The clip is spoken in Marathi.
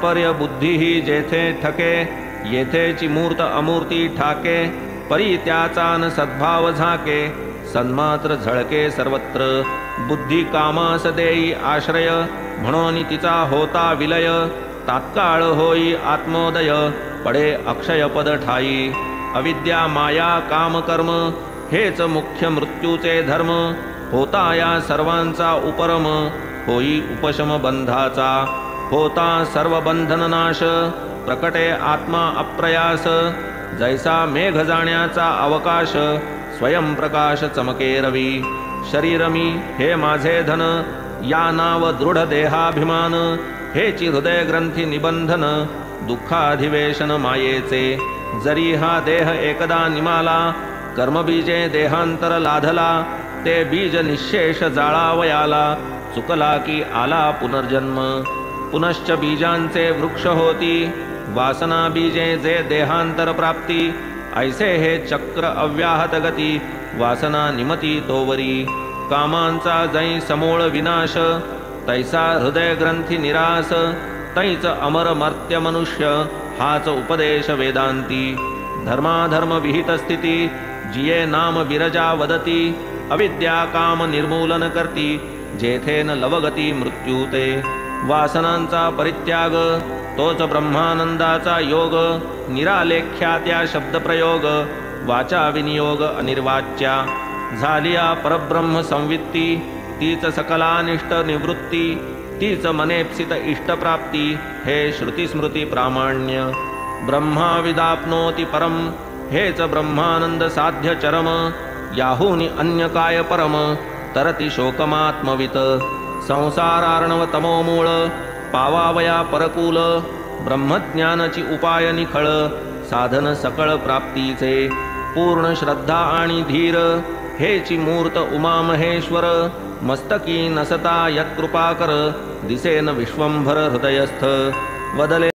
तात्पर्य बुद्धी ही जेथे ठके, येथेची मूर्त अमूर्ती ठाके, परी त्याचा न सद्भाव झाके, सन्मात्र झळके सर्वत्र, बुद्धी कामास देई आश्रय, म्हणून तिचा होता विलय, तात्काळ होई आत्मोदय, पडे अक्षय पद ठाई, अविद्या माया काम कर्म, हेच मुख्य मृत्यूचे धर्म, होता या सर्वांचा उपरम, होई उपशम बंधाचा, होता सर्व बंधन नाश, प्रकटे आत्मा अप्रयास, जैसा मेघ जाण्याचा अवकाश, स्वयं प्रकाश चमके रवी, शरीर मी हे माझे धन, या नाव दृढ देहाभिमान, हेची हृदय ग्रंथी निबंधन, दुःखाधिवेशन मायेचे, जरी हा देह एकदा निमाला, कर्मबीजे देहांतर लाधला, ते बीज निशेष जाळावयाला, चुकला की आला पुनर्जन्म, पुनश्च बीजांचे वृक्ष होती, वासना बीजे जे देहांतर प्राप्ती, ऐसे हे चक्र अव्याहत गती, वासना निमती तोवरी, कामांचा जै समूळ विनाश, तैसा हृदय ग्रंथी निरास, तैच अमर मर्त्य मनुष्य, हाच उपदेश वेदांती, धर्माधर्म विहित स्थिती, जिये नाम विरजा वदती, अविद्या काम निर्मूलन करती, जेथे न लवगती मृत्यूते, वासनांचा परित्याग, तोच ब्रह्मानंदाचा योग, निरालेख्या त्या शब्दप्रयोग, वाचा विनियोग अनिर्वाच्या, झालिया परब्रह्म संवित्ती, तीच सकलानिष्ट निवृत्ती, तीच मनेप्सित इष्टप्राप्ती, हे श्रुतिस्मृती प्रामाण्य, ब्रह्मा विदाप्नोति परम, हेच ब्रह्मानंद साध्य चरम, याहूनि अन्य काय परम, तरति शोकमात्मवित, संसारार्णव तमोमूळ, पावावया परकूल, ब्रह्मज्ञानाची उपाय निखळ, साधन सकळ प्राप्तीचे, पूर्ण श्रद्धा आणि धीर, हेची मूर्त उमा महेश्वर, मस्तकी नसता यत्कृपाकर, दिसेन विश्वंभर हृदयस्थ, वदले